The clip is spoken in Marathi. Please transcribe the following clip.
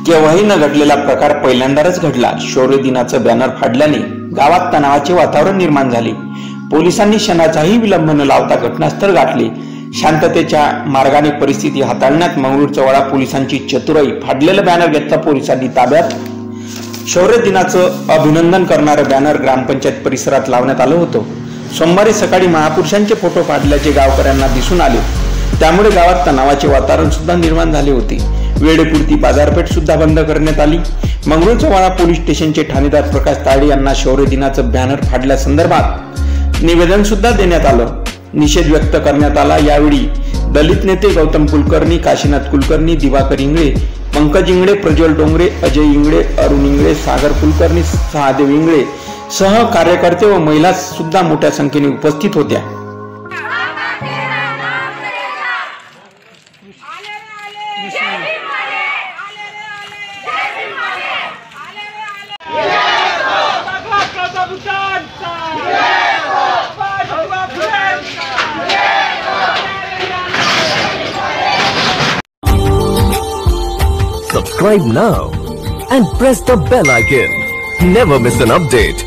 केव्हाही न घडलेला प्रकार पहिल्यांदाच घडला। शौर्य दिनाचं बॅनर फाडल्याने गावात तणावाचे वातावरण निर्माण झाले। पोलिसांनी क्षणाचाही विलंब न लावता घटनास्थळ गाठले। शांततेच्या मार्गाने परिस्थिती हाताळण्यात मंगरुळचव्हाळा पोलिसांची चतुराई। फाडलेलं बॅनर घेतला पोलिसांनी ताब्यात। शौर्य दिनाचं अभिनंदन करणारं बॅनर ग्रामपंचायत परिसरात लावण्यात आलं होतं। सोमवारी सकाळी महापुरुषांचे फोटो फाडल्याचे गावकऱ्यांना दिसून आले। त्यामुळे गावात तणावाचे वातावरण सुद्धा निर्माण झाले होते। वेळेपुरती बाजारपेठ सुद्धा बंद करण्यात आली। मंगरुळचव्हाळा पोलीस स्टेशनचे ठाणेदार प्रकाश तायडे यांना शौर्य दिनाचं बॅनर फाडल्यासंदर्भात निवेदन सुद्धा देण्यात आलं। निषेध व्यक्त करण्यात आला। यावेळी दलित नेते गौतम कुलकर्णी, काशीनाथ कुलकर्णी, दिवाकर इंगळे, पंकज इंगळे, प्रज्वल डोंगरे, अजय इंगळे, अरुण इंगळे, सागर कुलकर्णी, सहादेव इंगळे सह कार्यकर्ते व महिला सुद्धा मोठ्या संख्येने उपस्थित होत्या। Subscribe now and press the bell icon. Never miss an update.